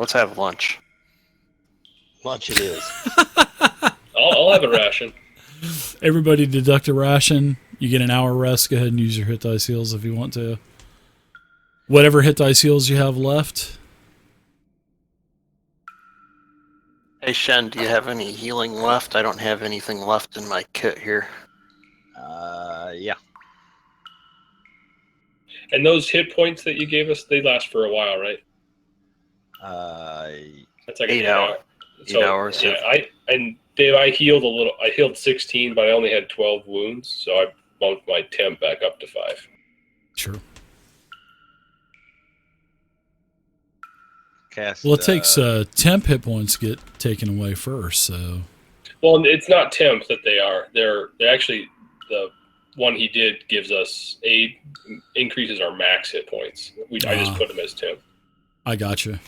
Let's have lunch. Lunch it is. I'll have a ration. Everybody deduct a ration. You get an hour rest. Go ahead and use your hit dice heals if you want to. Whatever hit dice heals you have left. Hey, Shen, do you have any healing left? I don't have anything left in my kit here. Yeah. And those hit points that you gave us, they last for a while, right? That's like 8 hours. So, 8 hours. Yeah, Dave, I healed a little. I healed 16, but I only had 12 wounds, so I bumped my temp back up to 5. Sure. Cast, Well, it takes temp hit points to get taken away first, so... Well, it's not temp that they are. They're actually, the one he did gives us aid, increases our max hit points. I just put them as temp. I got you.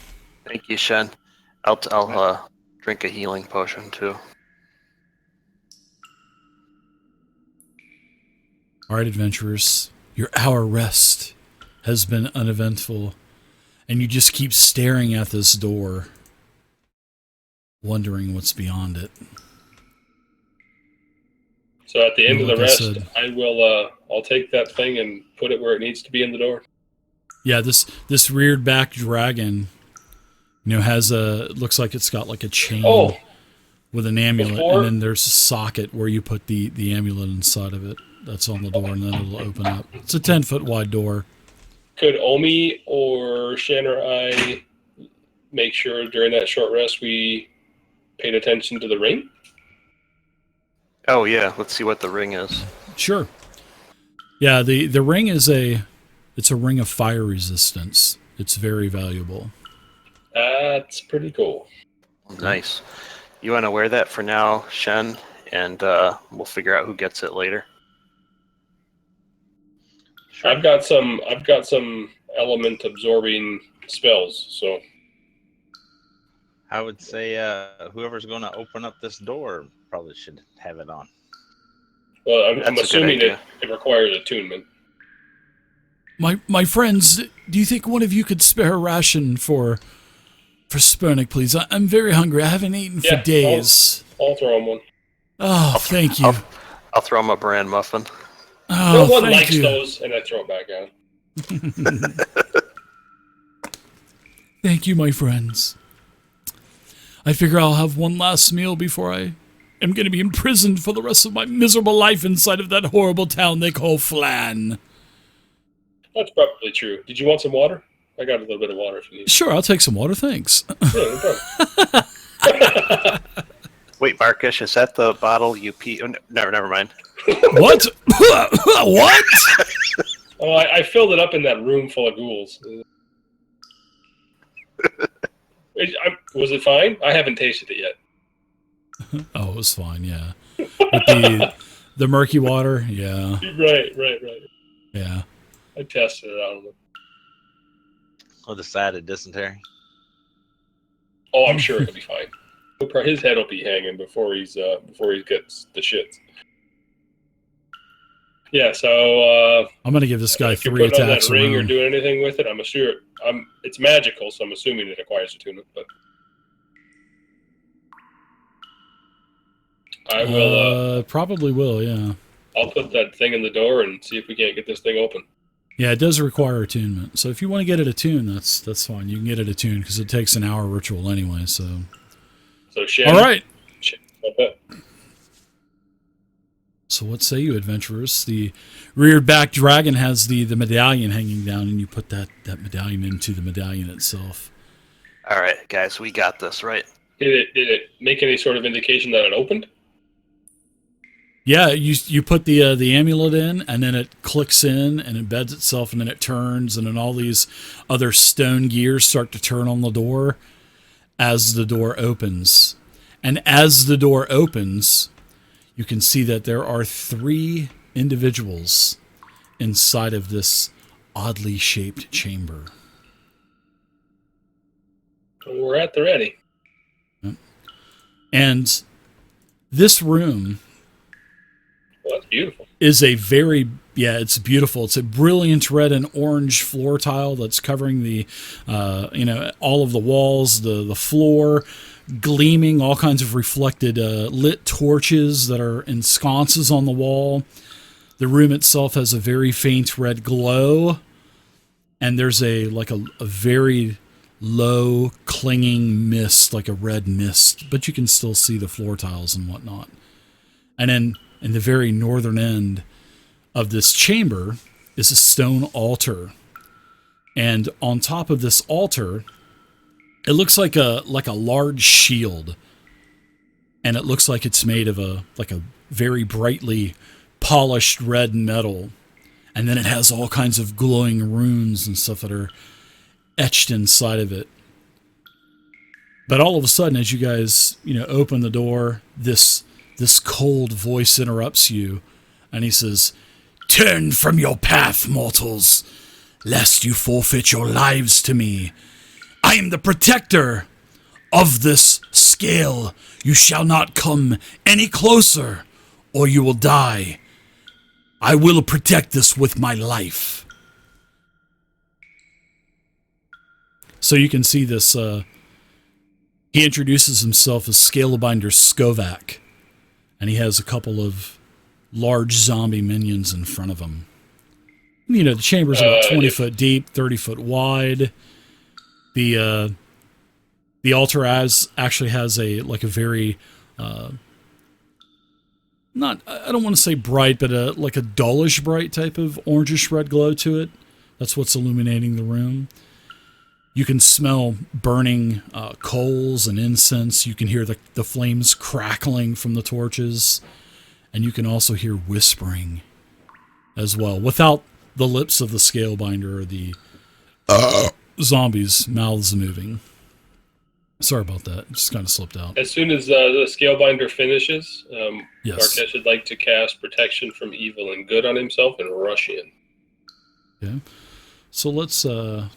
Thank you, Shen. I'll drink a healing potion, too. All right, adventurers. Your hour rest has been uneventful, and you just keep staring at this door, wondering what's beyond it. So at the end of the rest, I I'll take that thing and put it where it needs to be in the door. Yeah, this reared back dragon, has looks like it's got like a chain with an amulet, and then there's a socket where you put the amulet inside of it. That's on the door, and then it'll open up. It's a 10-foot wide door. Could Omi or Shen or I make sure during that short rest we paid attention to the ring? Oh, yeah. Let's see what the ring is. Sure. Yeah, the ring is it's a ring of fire resistance. It's very valuable. That's pretty cool. Nice. You want to wear that for now, Shen, and we'll figure out who gets it later. Sure. I've got some element absorbing spells, so I would say whoever's going to open up this door probably should have it on. Well, I'm assuming it requires attunement. My friends, do you think one of you could spare a ration for Spernick, please? I'm very hungry. I haven't eaten for days. I'll throw him one. Oh, thank you. I'll throw him a bran muffin. Oh, no one thank likes you. those, and I throw it back out. Thank you, my friends. I figure I'll have one last meal before I am going to be imprisoned for the rest of my miserable life inside of that horrible town they call Flan. That's probably true. Did you want some water? I got a little bit of water if you need. Sure, I'll take some water, thanks. Yeah, no problem. Wait, Marcus, is that the bottle you pee? Oh, never mind. What? What? Oh, I filled it up in that room full of ghouls. Was it fine? I haven't tasted it yet. Oh, it was fine, yeah. With the murky water, yeah. Right. Yeah. I tested it out of them. With a side of dysentery. Oh, I'm sure it'll be fine. His head will be hanging before he gets the shits. Yeah, so I'm gonna give this guy 3 attacks. On that ring or do anything with it? It's magical, so I'm assuming it acquires attunement. But I will. Probably will, yeah. I'll put that thing in the door and see if we can't get this thing open. Yeah, it does require attunement. So if you want to get it attuned, that's fine. You can get it attuned because it takes an hour ritual anyway. So Shen, all right. Okay. So what say you, adventurers? The reared back dragon has the medallion hanging down, and you put that medallion into the medallion itself. All right, guys, we got this, right? Did it make any sort of indication that it opened? Yeah, you put the amulet in, and then it clicks in and embeds itself, and then it turns, and then all these other stone gears start to turn on the door as the door opens. And as the door opens, you can see that there are 3 individuals inside of this oddly shaped chamber. We're at the ready. And this room... Well, that's beautiful. is a very Yeah, it's beautiful. It's a brilliant red and orange floor tile that's covering the, all of the walls, the floor, gleaming, all kinds of reflected lit torches that are in sconces on the wall. The room itself has a very faint red glow, and there's a very low clinging mist, like a red mist, but you can still see the floor tiles and whatnot. And then in the very northern end of this chamber is a stone altar, and on top of this altar, it looks like a large shield, and it looks like it's made of a very brightly polished red metal, and then it has all kinds of glowing runes and stuff that are etched inside of it. But all of a sudden, as you guys open the door, this cold voice interrupts you, and he says, "Turn from your path, mortals, lest you forfeit your lives to me. I am the protector of this scale. You shall not come any closer, or you will die. I will protect this with my life." So you can see this, he introduces himself as Scalebinder Skovak, and he has a couple of large zombie minions in front of him. The chamber's about 20 foot deep, 30 foot wide. The altar actually has a very, I don't want to say bright, but a dullish bright type of orangish red glow to it. That's what's illuminating the room. You can smell burning coals and incense. You can hear the flames crackling from the torches. And you can also hear whispering as well, without the lips of the Scalebinder or the zombies' mouths moving. Sorry about that. Just kind of slipped out. As soon as the Scalebinder finishes, Yes. Marquez would like to cast Protection from Evil and Good on himself and rush in. Okay. So let's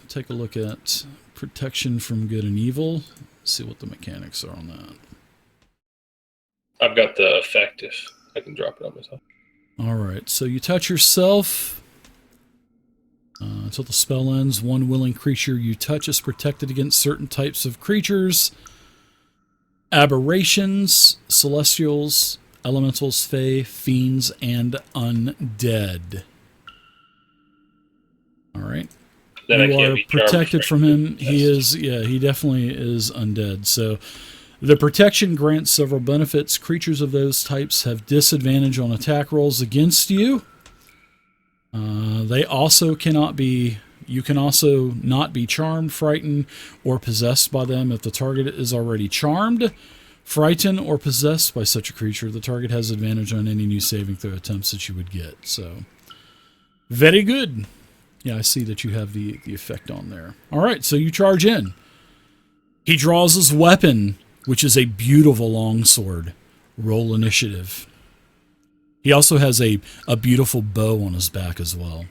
take a look at Protection from Good and Evil. See what the mechanics are on that. I've got the effect if I can drop it on myself. All right. So you touch yourself. Until the spell ends, one willing creature you touch is protected against certain types of creatures: aberrations, celestials, elementals, fae, fiends, and undead. All right. Then You are protected from him. He definitely is undead. So the protection grants several benefits. Creatures of those types have disadvantage on attack rolls against you. They also you can also not be charmed, frightened, or possessed by them if the target is already charmed, frightened, or possessed by such a creature. The target has advantage on any new saving throw attempts that you would get. So, very good. Yeah, I see that you have the effect on there. All right, so you charge in. He draws his weapon, which is a beautiful longsword. Roll initiative. He also has a beautiful bow on his back as well.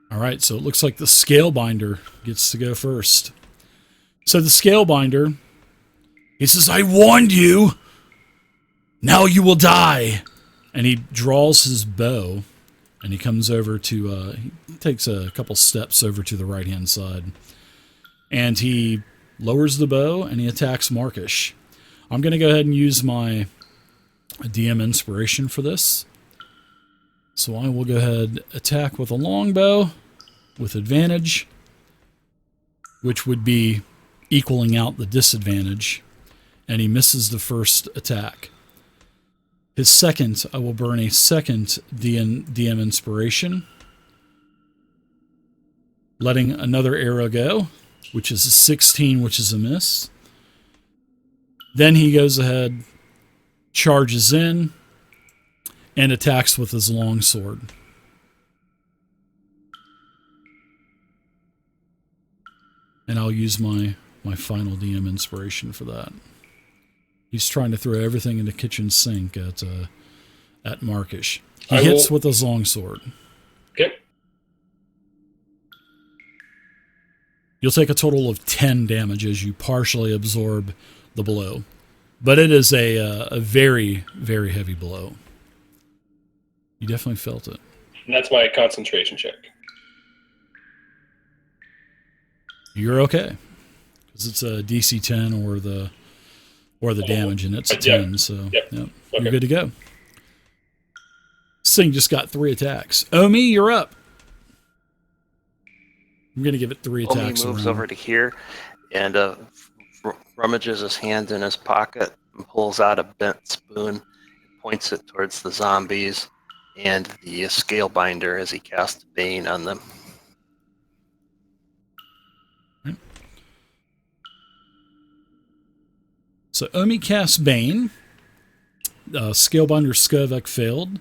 All right, so it looks like the Scalebinder gets to go first. So the Scalebinder, he says, "I warned you. Now you will die." And he draws his bow, and he comes over to, he takes a couple steps over to the right-hand side. And he lowers the bow, and he attacks Markish. I'm going to go ahead and use my DM inspiration for this. So I will go ahead attack with a longbow with advantage, which would be equaling out the disadvantage, and he misses the first attack. His second, I will burn a second DM inspiration, letting another arrow go, which is a 16, which is a miss. Then he goes ahead, charges in, and attacks with his longsword. And I'll use my final DM inspiration for that. He's trying to throw everything in the kitchen sink at Markish. He I hits will- with his longsword. Okay. You'll take a total of 10 damage as you partially absorb the blow. But it is a very, very heavy blow. You definitely felt it. And that's my concentration check. You're okay. Because it's a DC 10 or the damage, and it's a Yeah. 10, so Yep. Yep, Okay. you're good to go. This thing just got 3 attacks. Omi, you're up. I'm going to give it 3 Omi attacks. moves around. over to here and rummages his hand in his pocket and pulls out a bent spoon, points it towards the zombies and the scale binder as he casts Bane on them. So Omi casts Bane, Scalebinder Skovek failed,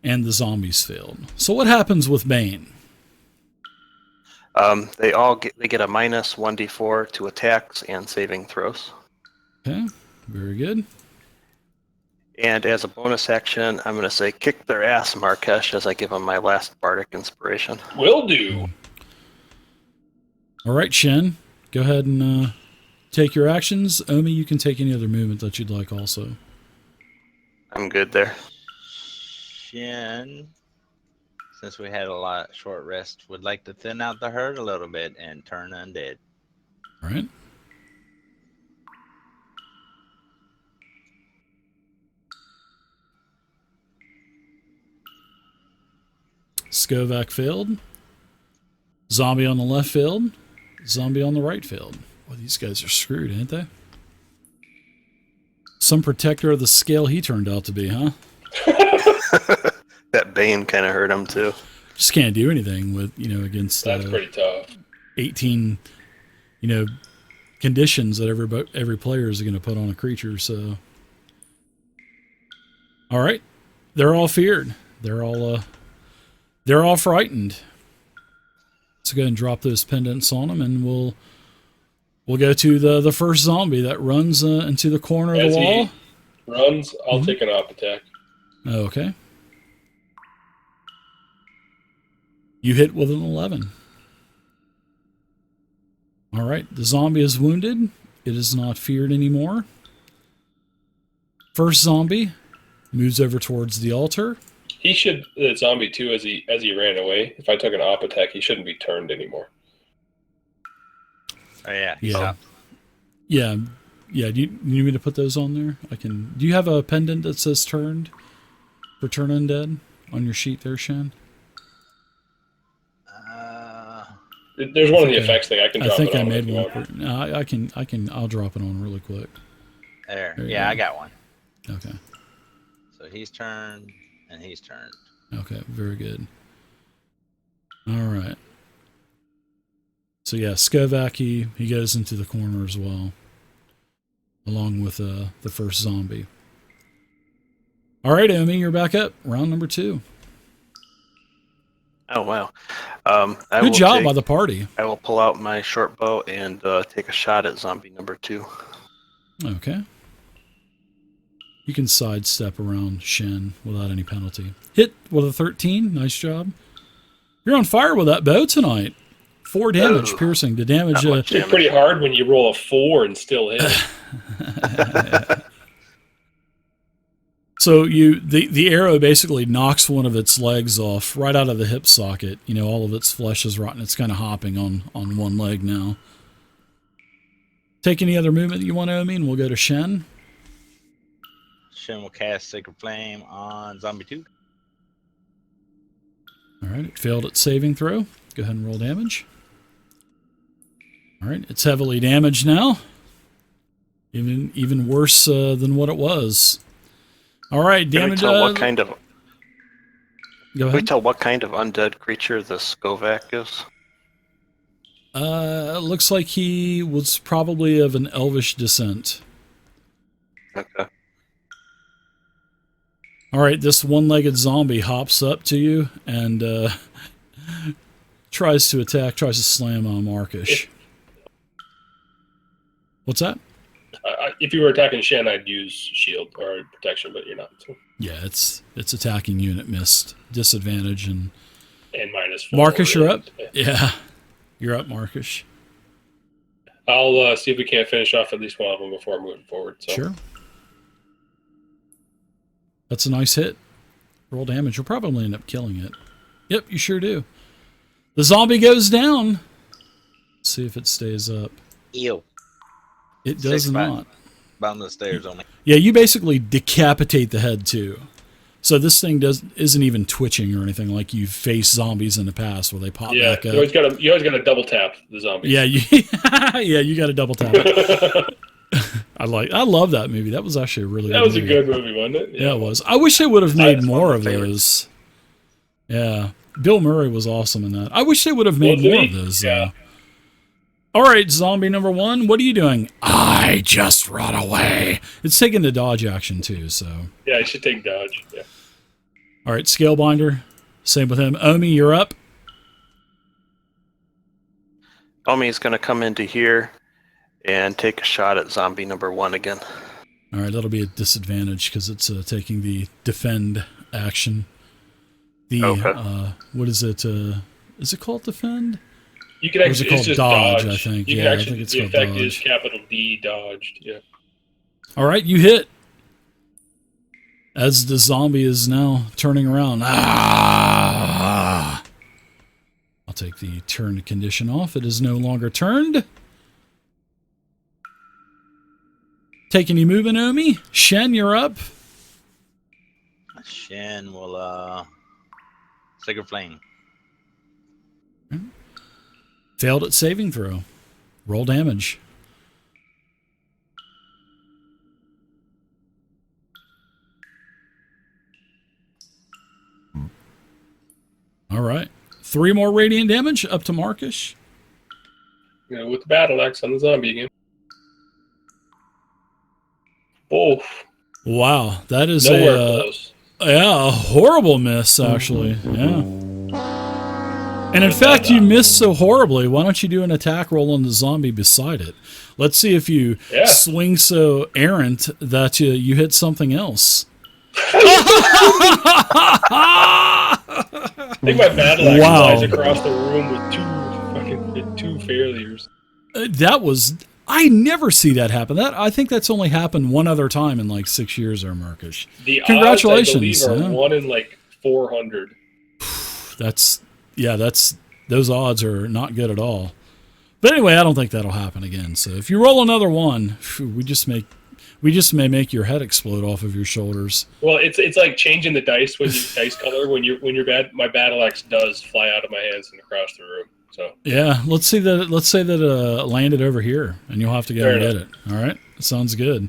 and the zombies failed. So what happens with Bane? They get a minus 1d4 to attacks and saving throws. Okay, very good. And as a bonus action, I'm going to say kick their ass, Markesh, as I give them my last bardic inspiration. Will do. All right, Shen, go ahead and take your actions. Omi, you can take any other movement that you'd like also. I'm good there. Shin, since we had a short rest, would like to thin out the herd a little bit and turn undead. All right. Skovak failed. Zombie on the left failed. Zombie on the right failed. Well, these guys are screwed, ain't they? Some protector of the scale he turned out to be, huh? That Bane kind of hurt him too. Just can't do anything with, against That's pretty tough. 18, conditions that every player is going to put on a creature. So, all right, they're all feared. They're all frightened. Let's go ahead and drop those pendants on them, and we'll go to the first zombie that runs into the corner of As the wall. he runs, I'll take an op attack. Okay. You hit with an 11. All right, the zombie is wounded. It is not feared anymore. First zombie moves over towards the altar. He should, the zombie too, as he ran away. If I took an op attack, he shouldn't be turned anymore. Oh yeah, Yeah. Yeah. Yeah. Do you need me to put those on there? I can. Do you have a pendant that says turned for turn undead on your sheet there, Shan? There's one of the Okay. effects thing. I can I drop think it I on made if you one. want. I can. I'll drop it on really quick. There. There you Yeah, go. I got one. Okay. So he's turned and he's turned. Okay. Very good. All right. So yeah, Skovak, he goes into the corner as well, along with the first zombie. All right, Omi, you're back up. Round number 2. Oh, wow. Good job by the party. I will pull out my short bow and take a shot at zombie number 2. Okay. You can sidestep around Shen without any penalty. Hit with a 13. Nice job. You're on fire with that bow tonight. 4 damage, Ooh. piercing. The damage. Not much It's pretty hard when you roll a 4 and still hit. So the arrow basically knocks one of its legs off right out of the hip socket. All of its flesh is rotten. It's kind of hopping on one leg now. Take any other movement that you want, Omi, and we'll go to Shen. Shin will cast Sacred Flame on Zombie 2. All right, it failed its saving throw. Go ahead and roll damage. All right, it's heavily damaged now. Even worse than what it was. All right, Can we damage. tell what kind of Go Can we ahead. tell what kind of undead creature the Skovak is? It looks like he was probably of an elvish descent. Okay. All right, this one-legged zombie hops up to you and tries to slam on Markish. What's that? if you were attacking Shen, I'd use shield or protection, but you're not. So. Yeah, it's attacking unit missed. Disadvantage and -4. Marcus, you're up. Yeah. You're up, Marcus. I'll see if we can't finish off at least one of them before moving forward. So. Sure. That's a nice hit. Roll damage. You'll probably end up killing it. Yep, you sure do. The zombie goes down. Let's see if it stays up. Ew. It does not. Bottom of the stairs only. Yeah, you basically decapitate the head too. So this thing isn't even twitching or anything like you've faced zombies in the past where they pop back up. You always got to double tap the zombies. Yeah, you got to double tap it. I love that movie. That was actually a really that good was movie. a good movie, wasn't it? Yeah, it was. I wish they would have made That's more one of of my those. Yeah, Bill Murray was awesome in that. I wish they would have made more of those. Yeah. All right, zombie number 1. What are you doing? I just run away. It's taking the dodge action too, so. Yeah, you should take dodge. Yeah. All right, Scalebinder. Same with him. Omi, you're up. Omi's going to come into here and take a shot at zombie number 1 again. All right, that'll be a disadvantage because it's taking the defend action. Okay. What is it? Is it called defend? You can Or is it actually called it's just dodge, dodge. I think. You Yeah, can I actually, think it's the called effect dodge. is capital D dodged. Yeah. All right, you hit. As the zombie is now turning around. Ah! I'll take the turn condition off. It is no longer turned. Take any moving, Omi? Shen, you're up. Shen will Sacred Flame. Failed at saving throw. Roll damage. All right. 3 more radiant damage up to Marcus. With the battle axe on the zombie again. Oh, Wow, that is nowhere a close. a horrible miss actually. Yeah. And in fact, you missed so horribly. Why don't you do an attack roll on the zombie beside it? Let's see if you swing so errant that you hit something else. I think my battle axe flies across the room with two failures. I never see that happen. I think that's only happened one other time in like 6 years there, Marcus. The Congratulations. odds, I believe, are 1 in like 400. Those odds are not good at all. But anyway, I don't think that'll happen again. So if you roll another one, we just may make your head explode off of your shoulders. Well, it's like changing the dice dice color when you're bad. My battle axe does fly out of my hands and across the room. So yeah, let's say that it landed over here, and you'll have to go and get it. All right, sounds good.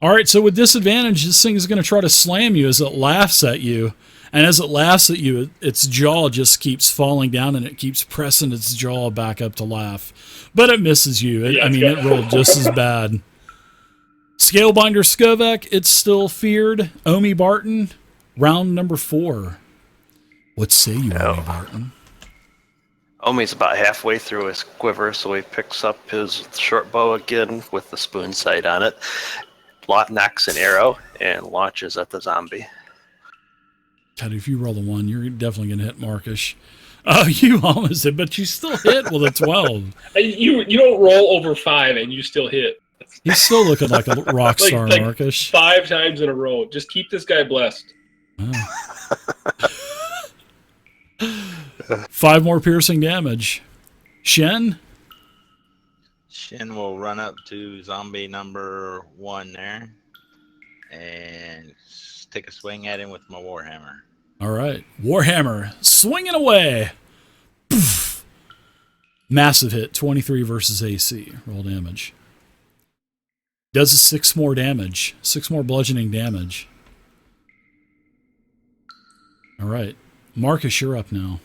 All right, so with disadvantage, this thing is going to try to slam you as it laughs at you, and as it laughs at you, its jaw just keeps falling down, and it keeps pressing its jaw back up to laugh, but it misses you. It rolled just as bad. Scalebinder Skovek, it's still feared. Omi Barton, round number 4. What say you, Omi Barton? Omi's about halfway through his quiver, so he picks up his short bow again with the spoon sight on it, knocks an arrow, and launches at the zombie. God, if you roll a 1, you're definitely going to hit Marcus. Oh, you almost hit, but you still hit with a 12. You don't roll over 5 and you still hit. He's still looking like a rock star, like Marcus. 5 times in a row. Just keep this guy blessed. Oh. 5 more piercing damage. Shen? Shen will run up to zombie number 1 there and take a swing at him with my Warhammer. All right. Warhammer, swinging away. Poof. Massive hit, 23 versus AC. Roll damage. Does 6 more damage. 6 more bludgeoning damage. All right. Marcus, you're up now.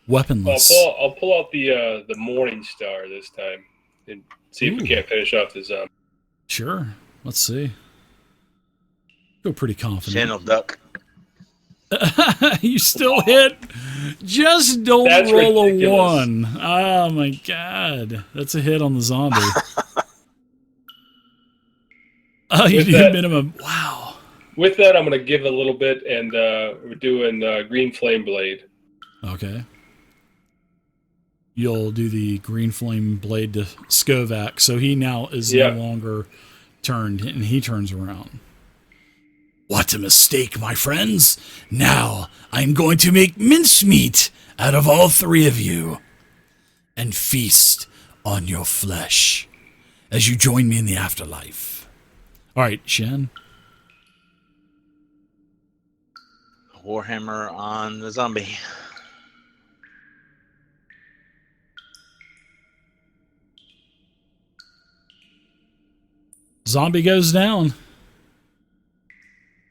Weaponless. I'll pull out the Morning Star this time and see if we can't finish off the zombie. Sure. Let's see. Feel pretty confident. Shen will duck. You still hit. Just don't That's roll ridiculous. a 1. Oh my god. That's a hit on the zombie. Oh, you With do that- minimum. Wow. With that, I'm going to give a little bit, and we're doing Green Flame Blade. Okay. You'll do the green flame blade to Skovak, so he now is Yeah. no longer turned, and he turns around. What a mistake, my friends. Now I'm going to make mincemeat out of all three of you and feast on your flesh as you join me in the afterlife. All right, Shen. Warhammer on the zombie. Zombie goes down.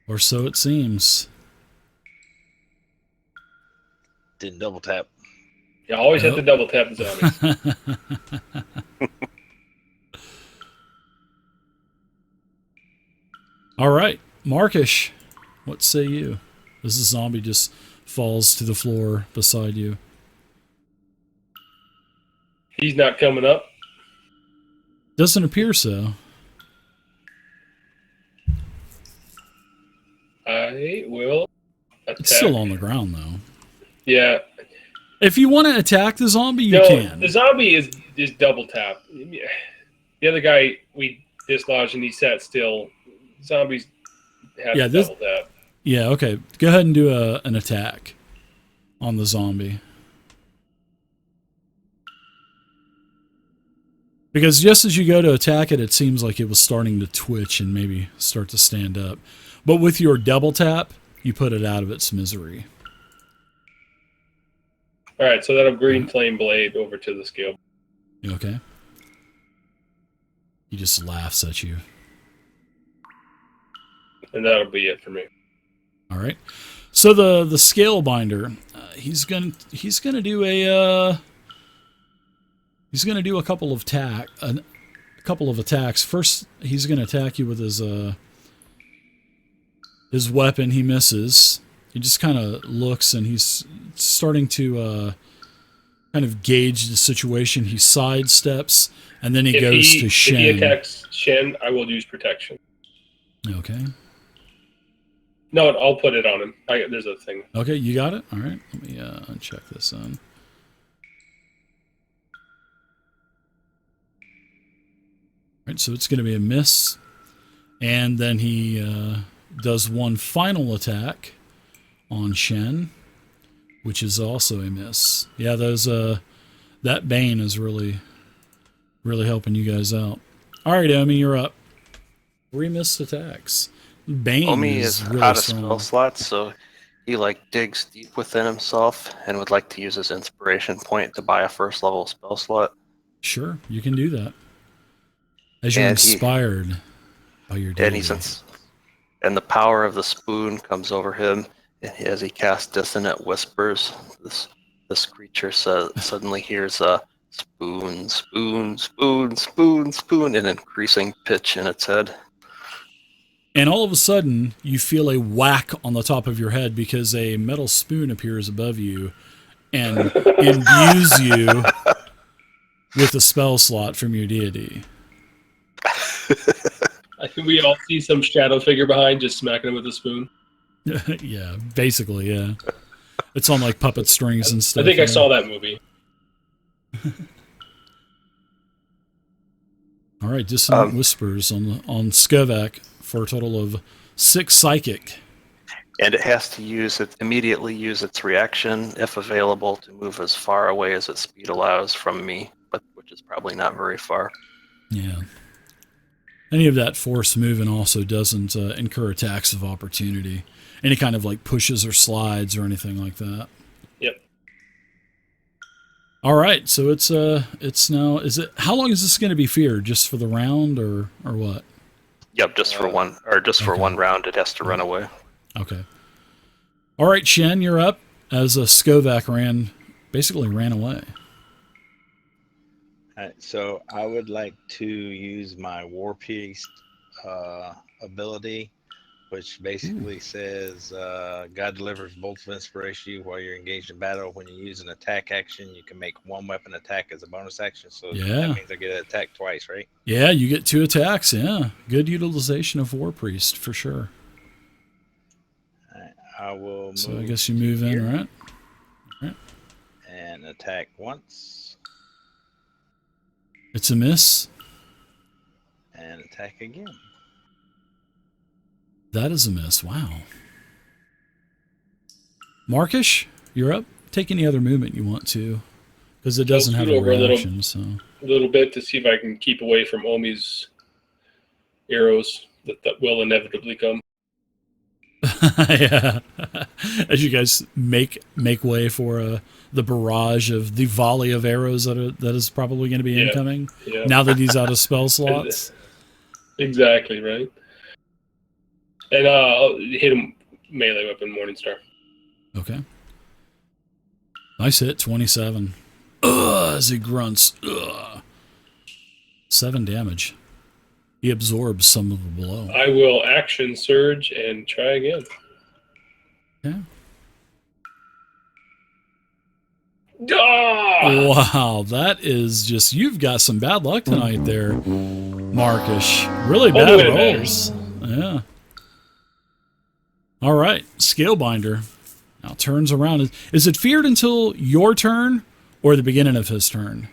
Or so it seems. Didn't double tap. You always have Nope. to double tap the zombies. All right, Markish, what say you? This zombie just falls to the floor beside you. He's not coming up. Doesn't appear so. I will attack. It's still on the ground, though. Yeah. If you want to attack the zombie, you No, can. the zombie is double tap. The other guy we dislodged and he sat still. Zombies have Yeah, double tap. Yeah, okay. Go ahead and do an attack on the zombie. Because just as you go to attack it, it seems like it was starting to twitch and maybe start to stand up. But with your double tap, you put it out of its misery. All right, so that'll Green Flame Blade over to the scale. You okay? He just laughs at you. And that'll be it for me. All right. So the scale binder, he's gonna do a couple of attacks. First, he's gonna attack you with his weapon. He misses. He just kind of looks, and he's starting to kind of gauge the situation. He sidesteps, and then he goes to Shen. If he attacks Shen, I will use protection. Okay. No, I'll put it on him. There's a thing. Okay, you got it? All right. Let me uncheck this on. All right, so it's going to be a miss. And then he does one final attack on Shen, which is also a miss. Yeah, those that Bane is really helping you guys out. All right, Omi, you're up. 3 missed attacks. Bane Omi is is really out of strong. spell slots, so he digs deep within himself and would like to use his inspiration point to buy a first level spell slot. Sure, you can do that. As you're And inspired by your deity. And the power of the spoon comes over him as he casts dissonant whispers. This creature suddenly hears a spoon, spoon, spoon, spoon, spoon, in increasing pitch in its head. And all of a sudden, you feel a whack on the top of your head because a metal spoon appears above you and imbues you with a spell slot from your deity. I think we all see some shadow figure behind just smacking him with a spoon. Yeah, basically, yeah. It's on like puppet strings and stuff. I think I saw that movie. All right, dissonant whispers on Skovak for a total of 6 psychic. And it has to immediately use its reaction, if available, to move as far away as its speed allows from me, which is probably not very far. Yeah. Any of that force moving also doesn't incur attacks of opportunity. Any kind of pushes or slides or anything like that. Yep. All right, so it's now, how long is this going to be feared? Just for the round or what? Yep, just for one round it has to run away. Okay. All right, Shen, you're up as Skovak basically ran away. All right, so I would like to use my War Piece ability which basically says God delivers bolts of inspiration to you while you're engaged in battle. When you use an attack action, you can make one weapon attack as a bonus action. So Yeah. that means I get to attack twice, right? Yeah, you get 2 attacks. Yeah, good utilization of War Priest for sure. All right, I will move. So I guess you move in, right? And attack once. It's a miss. And attack again. That is a miss. Wow. Markish, you're up. Take any other movement you want to, because it doesn't have a over reaction. A little bit to see if I can keep away from Omi's arrows that will inevitably come. Yeah. As you guys make way for the barrage of the volley of arrows that is probably going to be incoming. Yeah. Now that he's out of spell slots. Exactly right. And I'll hit him melee weapon, Morningstar. Okay. Nice hit, 27. Ugh, as he grunts. Ugh. 7 damage. He absorbs some of the blow. I will action surge and try again. Yeah. Ah! Wow, that is just, you've got some bad luck tonight there, Markish. Really bad rolls. Yeah. All right, Scalebinder now turns around. Is it feared until your turn or the beginning of his turn?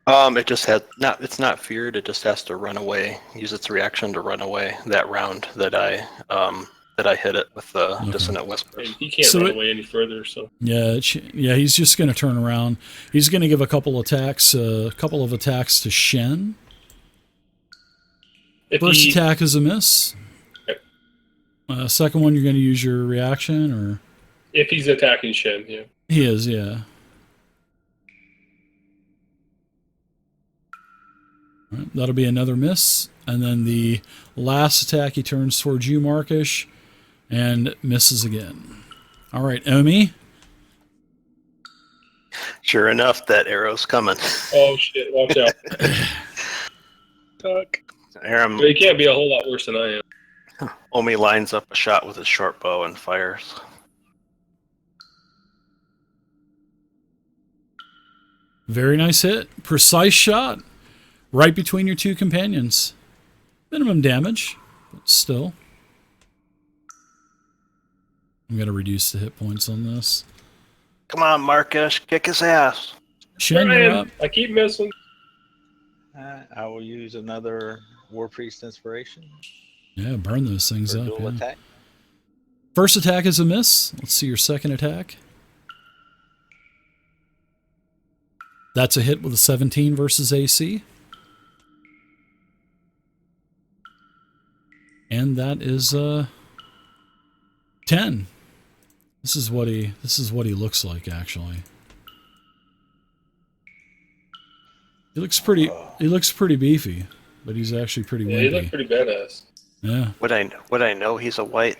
It just had it's not feared. It just has to run away. Use its reaction to run away that round that I hit it with the dissonant whispers. And he can't run away any further. So yeah, he's just going to turn around. He's going to give a couple of attacks to Shen. First attack is a miss. Okay. Second one, you're going to use your reaction, or if he's attacking Shen, yeah, he is, yeah. All right, that'll be another miss, and then the last attack he turns towards you, Markish, and misses again. All right, Omi. Sure enough, that arrow's coming. Oh shit! Watch out. Tuck. Aram, He can't be a whole lot worse than I am. Omi lines up a shot with his short bow and fires. Very nice hit. Precise shot. Right between your 2 companions. Minimum damage, but still. I'm going to reduce the hit points on this. Come on, Markish, kick his ass. Shen, you're up. I keep missing. I will use another War Priest inspiration. Yeah, burn those things for up. dual Yeah. attack. First attack is a miss. Let's see your second attack. That's a hit with a 17 versus AC. And that is 10. This is what he looks like, actually. He looks pretty beefy, but he's actually pretty wimpy. He looked pretty badass. Yeah. Would I know he's a white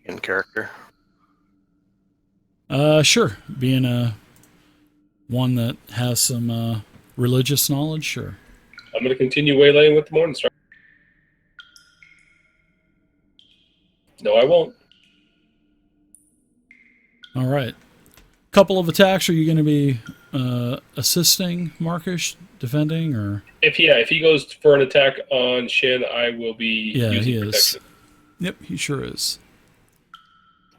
in character? Sure. Being one that has some religious knowledge, sure. I'm going to continue waylaying with the Morningstar. No, I won't. All right. Couple of attacks. Are you going to be assisting Markish, defending, or? If he goes for an attack on Shen, I will be using he protection. is. Yep, he sure is.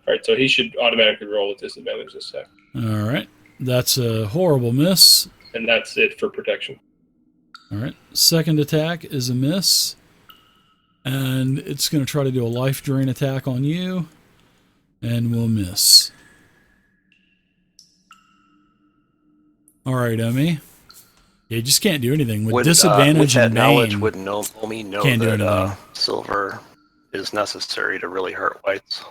All right, so he should automatically roll with disadvantage this attack. All right. That's a horrible miss. And that's it for protection. All right. Second attack is a miss. And it's going to try to do a life drain attack on you. And will miss. All right, Omi. Yeah, you just can't do anything. With disadvantage with that and knowledge, bane, would Omi know can't do that anything. silver is necessary to really hurt whites?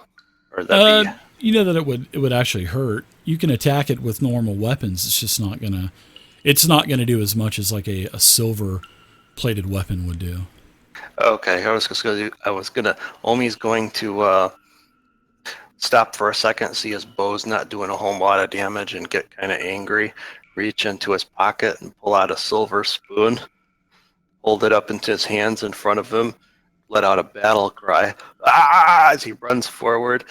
Or that you know that it would actually hurt. You can attack it with normal weapons. It's just not gonna do as much as like a silver plated weapon would do. Okay, Omi's going to stop for a second, see his bow's not doing a whole lot of damage, and get kind of angry. Reach into his pocket and pull out a silver spoon. Hold it up into his hands in front of him. let out a battle cry. Ah! As he runs forward,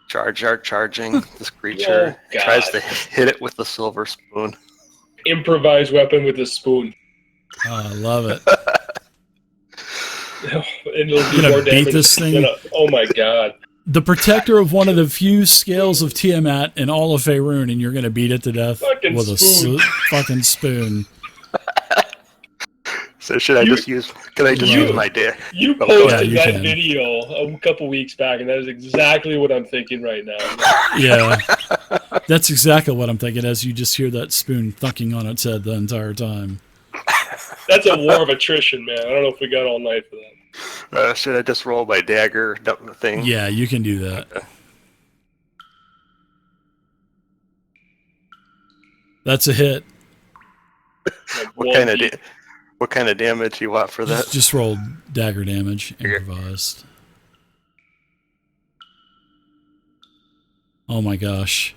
charging this creature. Oh, God. Tries to hit it with the silver spoon. Improvised weapon with a spoon. Oh, I love it. It'll do Gonna more beat damage this thing? than oh my God. The protector of one of the few scales of Tiamat in all of Faerun, and you're going to beat it to death Fucking with a spoon. fucking spoon. So should I just use? Can I just You- use my day? You Oh, posted yeah, you that can. video a couple weeks back, and that is exactly what I'm thinking right now. Yeah. That's exactly what I'm thinking as you just hear that spoon thunking on its head the entire time. That's a war of attrition, man. I don't know if we got all night for that. Should I just roll my dagger thing? Yeah, you can do that. That's a hit. Like What kind of damage you want for that? Just roll dagger damage, improvised. Oh my gosh.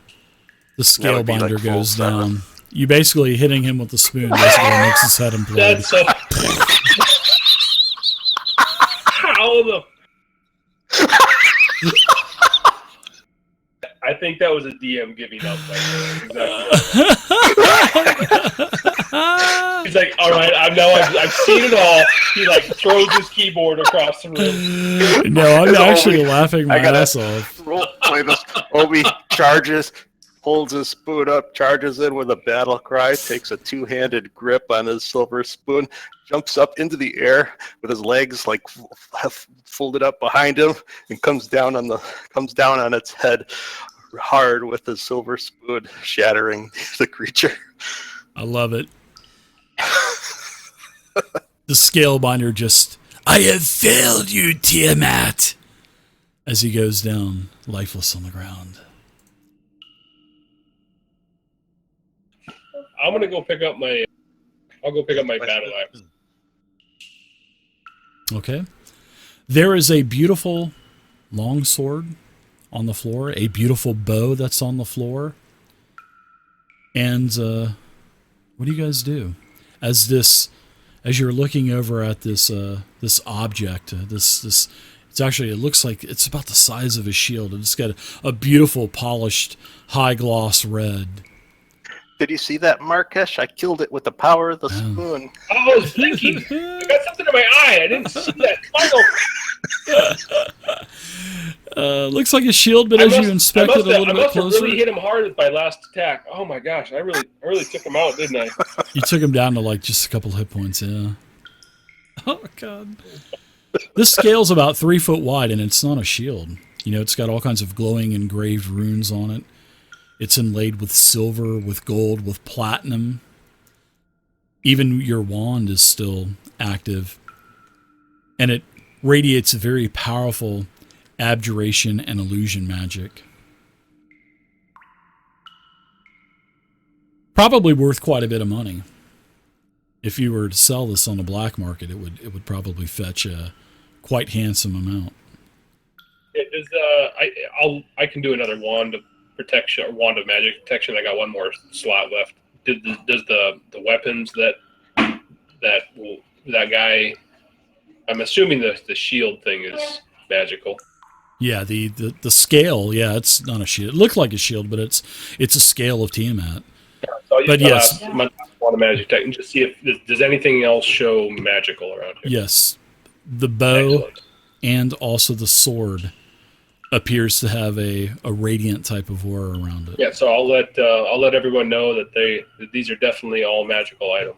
The scale would be like binder full goes seven. down. You basically hitting him with the spoon basically makes his head implode. That's so. How the? I think that was a DM giving up. Exactly. He's like, all right, I've seen it all. He like throws his keyboard across the room. No, I'm It's actually Obi. laughing my I gotta- ass off. Roll play this. Obi charges, holds his spoon up, charges in with a battle cry, takes a two-handed grip on his silver spoon, jumps up into the air with his legs like folded up behind him, and comes down on its head hard with his silver spoon, shattering the creature. I love it. The scale binder just, I have failed you, Tiamat, as he goes down, lifeless on the ground. I'm gonna go pick up my. I'll go pick up my battle axe. Okay. There is a beautiful long sword on the floor, a beautiful bow that's on the floor. And what do you guys do? As you're looking over at this object, this it's actually, it looks like it's about the size of a shield. It's got a beautiful polished high gloss red. Did you see that, Markesh? I killed it with the power of the spoon. I was thinking. I got something in my eye. I didn't see that. Final. Looks like a shield, but as you inspect it a little bit I must closer, have really hit him hard with my last attack. Oh my gosh, I really took him out, didn't I? you took him down to like just a couple hit points, yeah. Oh god. This scale's about 3 foot wide, and it's not a shield. You know, it's got all kinds of glowing engraved runes on it. It's inlaid with silver, with gold, with platinum. Even your wand is still active. And it radiates a very powerful abjuration and illusion magic. Probably worth quite a bit of money. If you were to sell this on the black market, it would probably fetch a quite handsome amount. I can do another wand of protection or wand of magic protection. I got one more slot left. Does the weapons that guy? I'm assuming the shield thing is magical. Yeah, the scale. Yeah, it's not a shield. It looked like a shield, but it's a scale of Tiamat. So I'll use But my yes. last wand of magic protection. Just see if does anything else show magical around here. Yes, the bow Excellent. and also the sword appears to have a radiant type of aura around it. Yeah, so I'll let everyone know that these are definitely all magical items.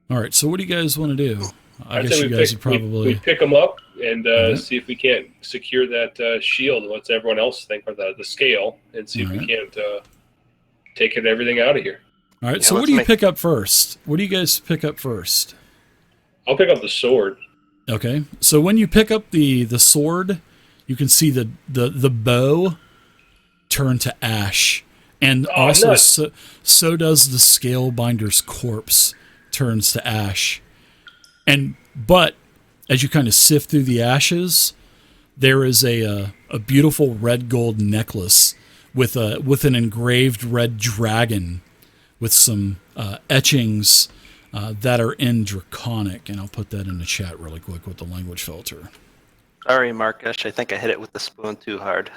All right, so what do you guys want to do? I I'd guess say you guys would we probably. pick them up and Mhm. see if we can't secure that shield. What's everyone else think of the scale, and see if we Alright. can't take everything out of here. All right, Yeah, so what let's do you make- pick up first? What do you guys pick up first? I'll pick up the sword. Okay, so when you pick up the sword, you can see the bow turn to ash, and Oh, also nice. so does the scale binder's corpse turns to ash. But as you kind of sift through the ashes, there is a beautiful red gold necklace with an engraved red dragon with some etchings that are in Draconic, and I'll put that in the chat really quick with the language filter. Sorry, Marcus. I think I hit it with the spoon too hard.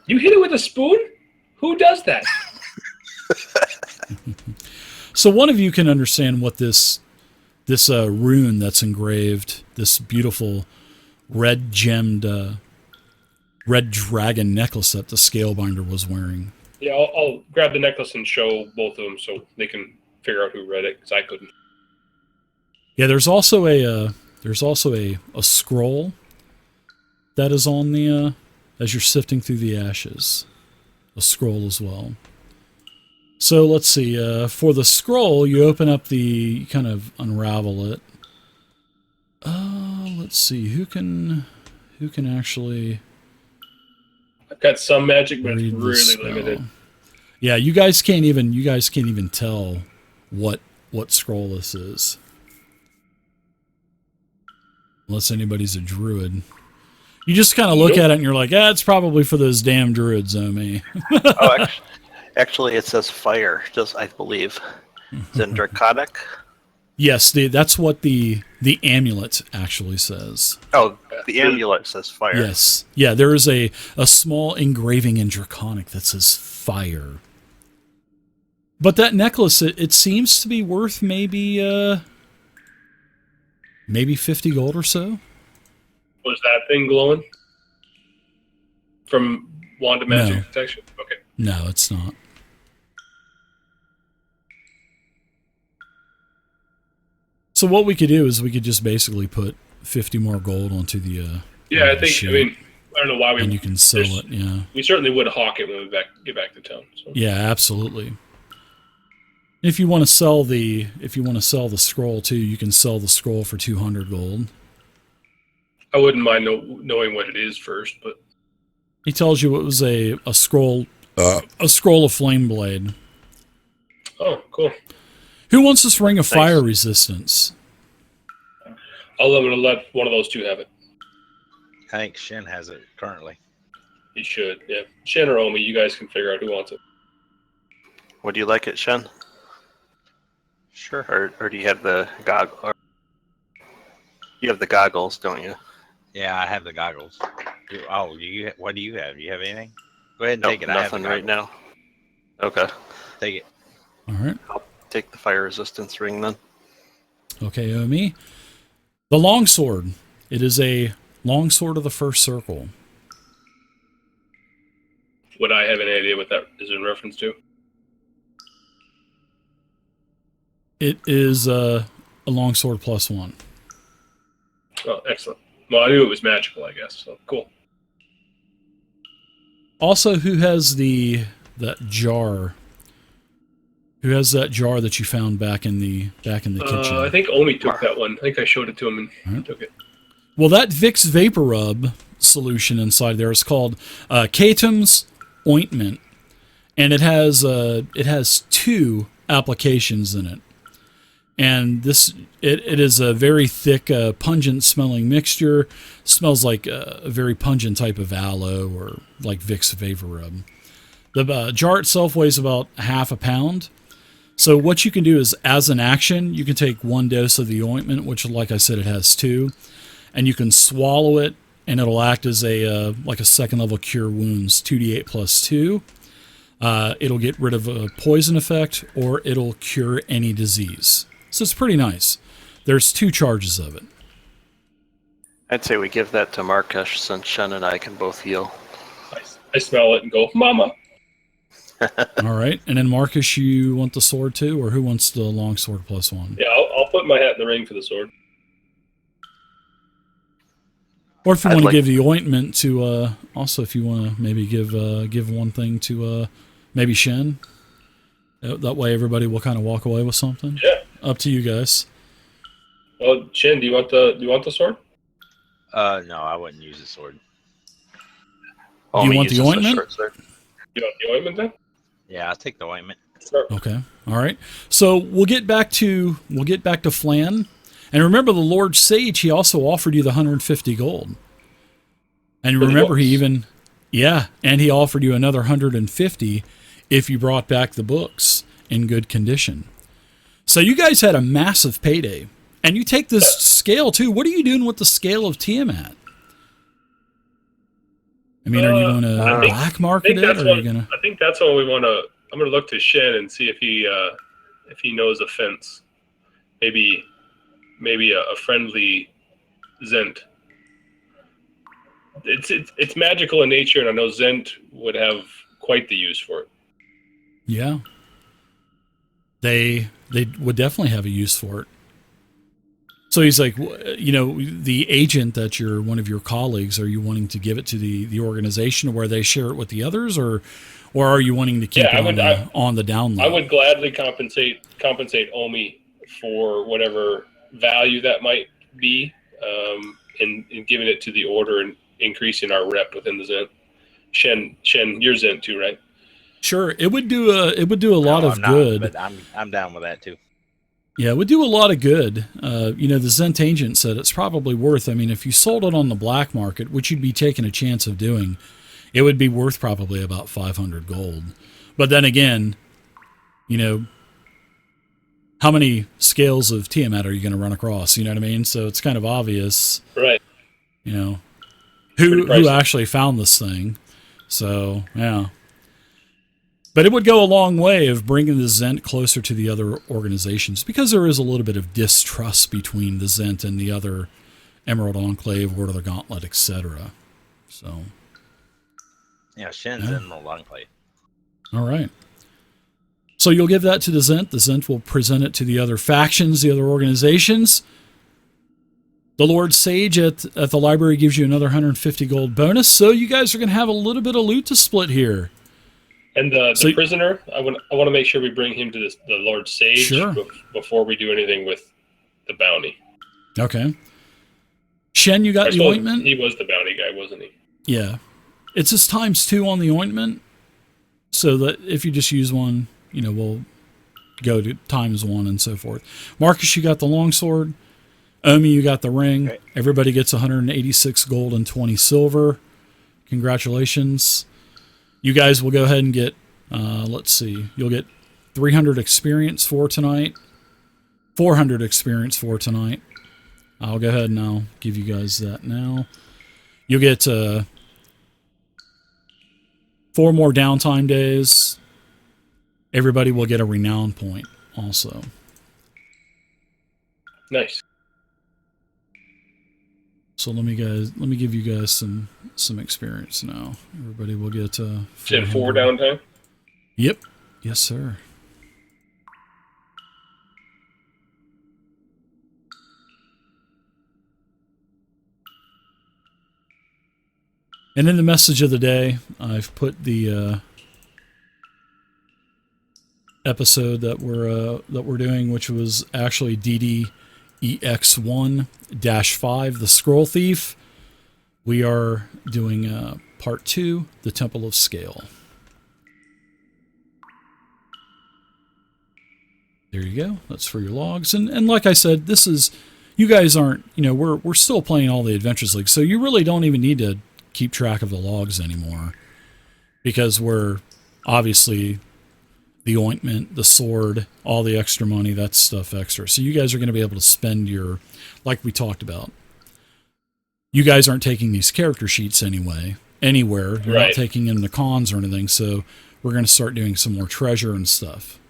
You hit it with a spoon? Who does that? So one of you can understand what this rune that's engraved, this beautiful red gemmed red dragon necklace that the Scalebinder was wearing. Yeah, I'll grab the necklace and show both of them so they can figure out who read it, because I couldn't. Yeah, there's also a scroll that is on the as you're sifting through the ashes. A scroll as well. So let's see. For the scroll, you open up you kind of unravel it. Let's see. Who can actually? I've got some magic, but it's read the really spell? limited. Yeah, you guys can't even tell what scroll this is, unless anybody's a druid. You just kind of look at it and you're like, it's probably for those damn druids, Omi. Oh, actually, it says fire, just I believe. It's in Draconic. Yes, that's what the amulet actually says. Oh, the amulet says fire. Yes. Yeah, there is a small engraving in Draconic that says fire. But that necklace, it seems to be worth maybe 50 gold or so. Was that thing glowing? From Wand of Magic No. Protection? Okay. No, it's not. So what we could do is we could just basically put 50 more gold onto the Yeah, I think, sheet, I mean, I don't know why and you can sell it, yeah. We certainly would hawk it when we get back to town. So. Yeah, absolutely. If you want to sell the scroll too, you can sell the scroll for 200 gold. I wouldn't mind knowing what it is first, but He tells you it was a scroll of flame blade. oh, cool. Who wants this ring of fire resistance? I'll let one of those two have it. I think Shin has it currently. He should, yeah. Shen or Omi, you guys can figure out who wants it. Would you like it, Shen? Sure. Or do you have the goggles? You have the goggles, don't you? Yeah, I have the goggles. What do you have? You have anything? Go ahead and No, take it. I have the nothing right now. Okay. Take it. All right. Take the fire resistance ring then. Okay, Omi. The longsword. It is a longsword of the first circle. Would I have any idea what that is in reference to? It is a longsword +1. Oh, excellent. Well, I knew it was magical, I guess. So cool. Also, who has that jar? Who has that jar that you found back in the kitchen? I think Omi took that one. I think I showed it to him and he took it. Well, that Vicks Vapor Rub solution inside there is called Catum's Ointment, and it has 2 applications in it. And it is a very thick, pungent smelling mixture. Smells like a very pungent type of aloe or like Vicks Vapor Rub. The jar itself weighs about half a pound. So what you can do is, as an action, you can take 1 dose of the ointment, which, like I said, it has 2, and you can swallow it, and it'll act as a second level cure wounds, 2d8 plus 2. It'll get rid of a poison effect, or it'll cure any disease. So it's pretty nice. There's 2 charges of it. I'd say we give that to Marcus since Shen and I can both heal. I smell it and go, Mama. All right. And then, Marcus, you want the sword too, or who wants the longsword +1? Yeah, I'll put my hat in the ring for the sword. Or if you I'd want to like- give the ointment to, also if you want to maybe give one thing to maybe Shen. That way everybody will kind of walk away with something. Yeah. Up to you guys. Well, Shen, do you want the sword? No, I wouldn't use the sword. Omi want the uses ointment? short sword. You want the ointment then? Yeah, I'll take the ointment. Sure. Okay. All right. So we'll get back to Flan. And remember, the Lord Sage, he also offered you the 150 gold. And For the remember, books. and he offered you another 150 if you brought back the books in good condition. So you guys had a massive payday. And you take this scale, too. What are you doing with the scale of Tiamat? I mean, are you going to black market it? Or are you gonna... I think that's what we want to... I'm going to look to Shen and see if he knows a fence. Maybe a friendly Zent. It's magical in nature, and I know Zent would have quite the use for it. Yeah. They would definitely have a use for it. So he's like, you know, the agent that you're one of your colleagues, are you wanting to give it to the organization where they share it with the others, or are you wanting to keep it on the down low? I would gladly compensate Omi for whatever value that might be, in giving it to the order and increasing our rep within the Zent. Shen, you're Zent too, right? Sure, it would do a lot of good. But I'm down with that too. Yeah, it would do a lot of good. You know, the Zent agent said it's probably worth, I mean, if you sold it on the black market, which you'd be taking a chance of doing, it would be worth probably about 500 gold. But then again, you know, how many scales of Tiamat are you going to run across? You know what I mean? So it's kind of obvious. Right. You know, who actually found this thing. So, yeah. But it would go a long way of bringing the Zent closer to the other organizations, because there is a little bit of distrust between the Zent and the other Emerald Enclave, Word of the Gauntlet, etc. So, yeah, Shen's Emerald Enclave. All right. So you'll give that to the Zent. The Zent will present it to the other factions, the other organizations. The Lord Sage at the library gives you another 150 gold bonus, so you guys are going to have a little bit of loot to split here. And the prisoner, I want to make sure we bring him to the Lord Sage before we do anything with the bounty. Okay. Shen, you got the ointment? He was the bounty guy, wasn't he? Yeah. It's just ×2 on the ointment, so that if you just use one, you know, we'll go to ×1 and so forth. Marcus, you got the longsword. Omi, you got the ring. Okay. Everybody gets 186 gold and 20 silver. Congratulations. You guys will go ahead and get, let's see, you'll get 300 experience for tonight, 400 experience for tonight. I'll go ahead and I'll give you guys that now. You'll get 4 more downtime days. Everybody will get a renown point also. Nice. So let me give you guys some experience now. Everybody will get 4 downtime? Yep. Yes, sir. And in the message of the day, I've put the episode that we're doing, which was actually DDEX1-5, the Scroll Thief. We are doing part 2, the Temple of Scale. There you go. That's for your logs. And like I said, this is, you guys aren't, you know, we're still playing all the Adventures League, so you really don't even need to keep track of the logs anymore, because we're obviously the ointment, the sword, all the extra money, that's stuff extra. So you guys are going to be able to spend your, like we talked about. You guys aren't taking these character sheets anywhere. You're not taking in the cons or anything. So we're going to start doing some more treasure and stuff.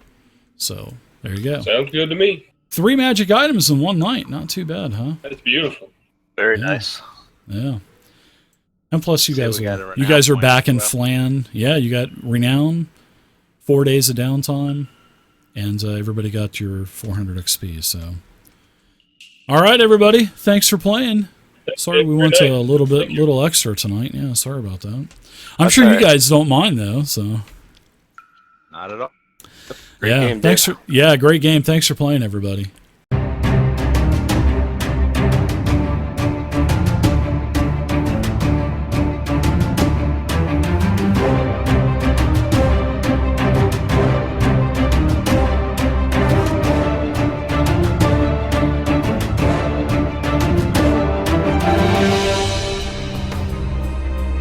So there you go. Sounds good to me. 3 magic items in one night. Not too bad, huh? That's beautiful. Very nice. Yeah. And plus you guys are back in Flan. Yeah, you got renown. 4 days of downtime, and everybody got your 400 XP. So, all right, everybody, thanks for playing. Sorry we went to a little extra tonight. Yeah, sorry about that. I'm sure you guys don't mind though. So, not at all. Great game, great game. Thanks for playing, everybody.